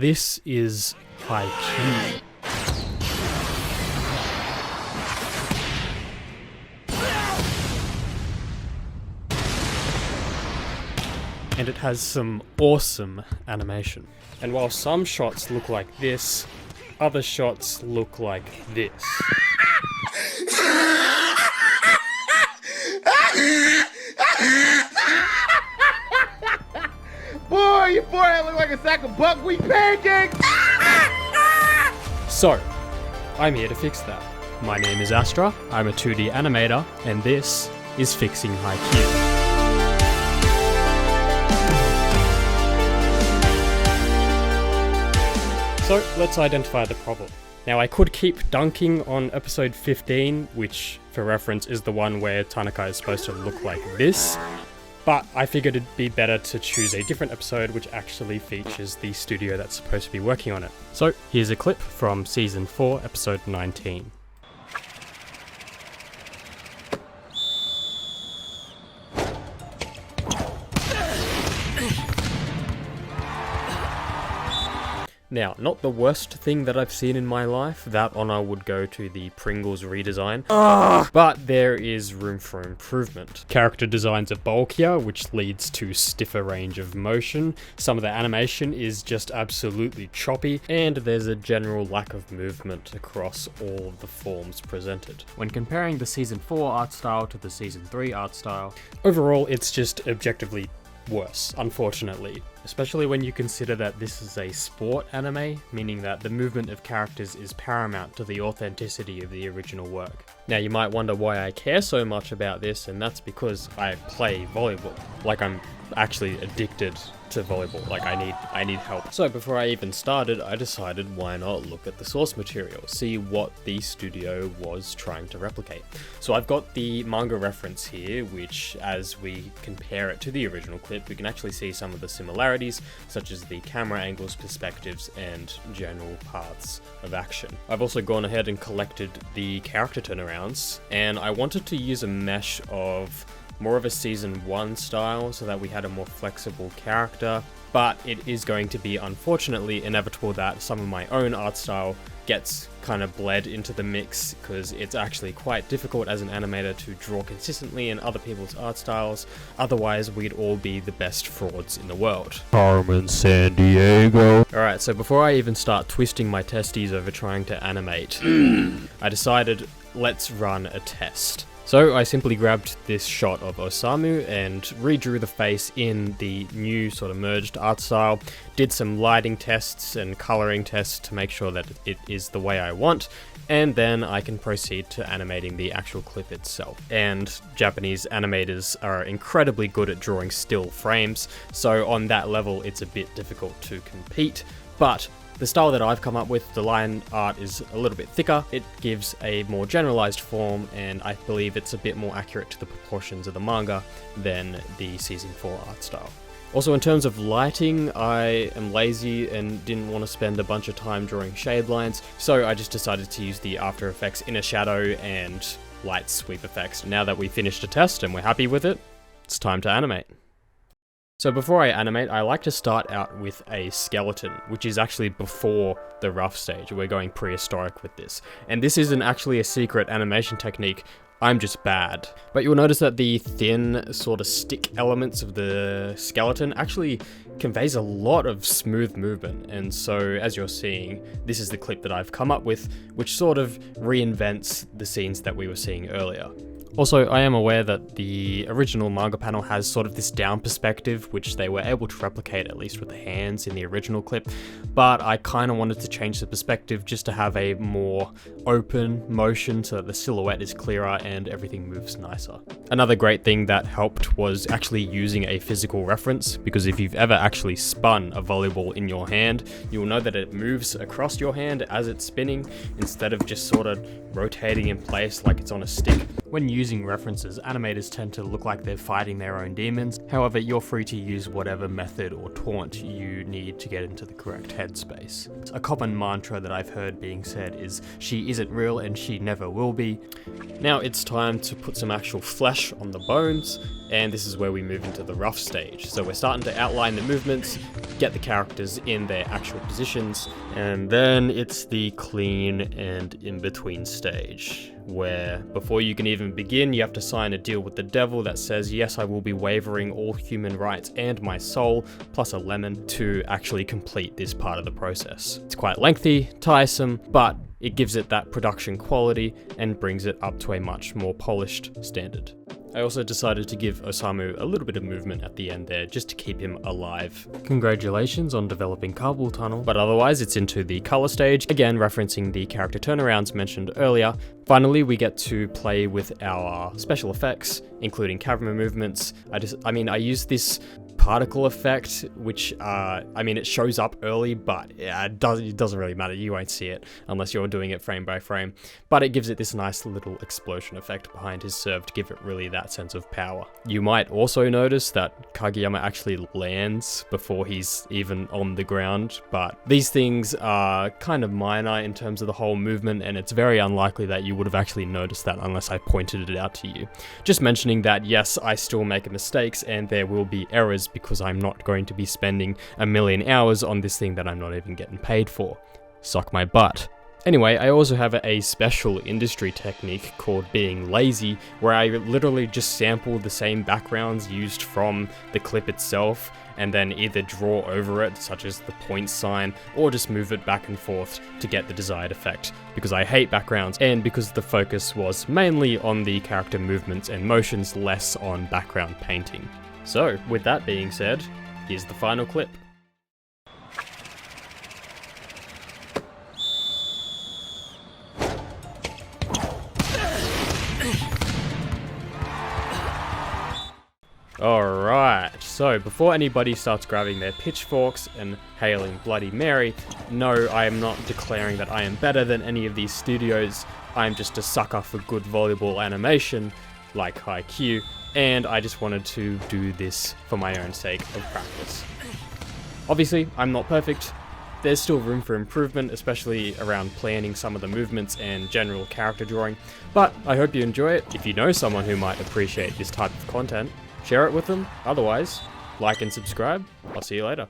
This is Haikyuu. And it has some awesome animation. And while some shots look like this, other shots look like this. Boy, your forehead look like a sack of buckwheat pancakes! So, I'm here to fix that. My name is Astra, I'm a 2D animator, and this is Fixing Haikyuu. So, let's identify the problem. Now, I could keep dunking on episode 15, which, for reference, is the one where Tanaka is supposed to look like this, but I figured it'd be better to choose a different episode which actually features the studio that's supposed to be working on it. So, here's a clip from Season 4, Episode 19. Now, not the worst thing that I've seen in my life, that honor would go to the Pringles redesign, but there is room for improvement. Character designs are bulkier, which leads to stiffer range of motion, some of the animation is just absolutely choppy, and there's a general lack of movement across all of the forms presented. When comparing the Season 4 art style to the Season 3 art style, overall it's just objectively worse, unfortunately. Especially when you consider that this is a sport anime, meaning that the movement of characters is paramount to the authenticity of the original work. Now you might wonder why I care so much about this, and that's because I play volleyball. Like, I'm actually addicted to volleyball, like I need help. So before I even started, I decided why not look at the source material, see what the studio was trying to replicate. So I've got the manga reference here, which as we compare it to the original clip, we can actually see some of the similarities, such as the camera angles, perspectives, and general paths of action. I've also gone ahead and collected the character turnarounds, and I wanted to use a mesh of more of a Season 1 style so that we had a more flexible character, but it is going to be unfortunately inevitable that some of my own art style gets kind of bled into the mix, because it's actually quite difficult as an animator to draw consistently in other people's art styles, otherwise we'd all be the best frauds in the world. Carmen Sandiego. Alright, so before I even start twisting my testes over trying to animate, I decided let's run a test. So I simply grabbed this shot of Osamu and redrew the face in the new sort of merged art style, did some lighting tests and coloring tests to make sure that it is the way I want, and then I can proceed to animating the actual clip itself. And Japanese animators are incredibly good at drawing still frames, so on that level it's a bit difficult to compete, but the style that I've come up with, the line art, is a little bit thicker. It gives a more generalized form, and I believe it's a bit more accurate to the proportions of the manga than the Season 4 art style. Also, in terms of lighting, I am lazy and didn't want to spend a bunch of time drawing shade lines, so I just decided to use the After Effects inner shadow and light sweep effects. Now that we finished a test and we're happy with it, it's time to animate. So before I animate, I like to start out with a skeleton, which is actually before the rough stage. We're going prehistoric with this. And this isn't actually a secret animation technique, I'm just bad. But you'll notice that the thin sort of stick elements of the skeleton actually conveys a lot of smooth movement. And so as you're seeing, this is the clip that I've come up with, which sort of reinvents the scenes that we were seeing earlier. Also, I am aware that the original manga panel has sort of this down perspective, which they were able to replicate, at least with the hands in the original clip, but I kind of wanted to change the perspective just to have a more open motion so that the silhouette is clearer and everything moves nicer. Another great thing that helped was actually using a physical reference, because if you've ever actually spun a volleyball in your hand, you'll know that it moves across your hand as it's spinning, instead of just sort of rotating in place like it's on a stick. When using references, animators tend to look like they're fighting their own demons. However, you're free to use whatever method or taunt you need to get into the correct headspace. A common mantra that I've heard being said is, "She isn't real and she never will be." Now it's time to put some actual flesh on the bones, and this is where we move into the rough stage. So we're starting to outline the movements, get the characters in their actual positions, and then it's the clean and in-between stage, where before you can even begin, you have to sign a deal with the devil that says, yes, I will be waiving all human rights and my soul, plus a lemon, to actually complete this part of the process. It's quite lengthy, tiresome, but it gives it that production quality and brings it up to a much more polished standard. I also decided to give Osamu a little bit of movement at the end there, just to keep him alive. Congratulations on developing Carpool Tunnel, but otherwise it's into the color stage, again referencing the character turnarounds mentioned earlier. Finally, we get to play with our special effects, including camera movements. I use this particle effect, which, it shows up early, but it doesn't really matter. You won't see it unless you're doing it frame by frame. But it gives it this nice little explosion effect behind his serve to give it really that sense of power. You might also notice that Kageyama actually lands before he's even on the ground, but these things are kind of minor in terms of the whole movement, and it's very unlikely that you would have actually noticed that unless I pointed it out to you. Just mentioning that, yes, I still make mistakes and there will be errors, because I'm not going to be spending a million hours on this thing that I'm not even getting paid for. Suck my butt. Anyway, I also have a special industry technique called being lazy, where I literally just sample the same backgrounds used from the clip itself, and then either draw over it, such as the point sign, or just move it back and forth to get the desired effect, because I hate backgrounds, and because the focus was mainly on the character movements and motions, less on background painting. So, with that being said, here's the final clip. Alright, so before anybody starts grabbing their pitchforks and hailing Bloody Mary, no, I am not declaring that I am better than any of these studios. I am just a sucker for good volleyball animation, like Haikyuu, and I just wanted to do this for my own sake of practice. Obviously, I'm not perfect. There's still room for improvement, especially around planning some of the movements and general character drawing, but I hope you enjoy it. If you know someone who might appreciate this type of content, share it with them. Otherwise, like and subscribe. I'll see you later.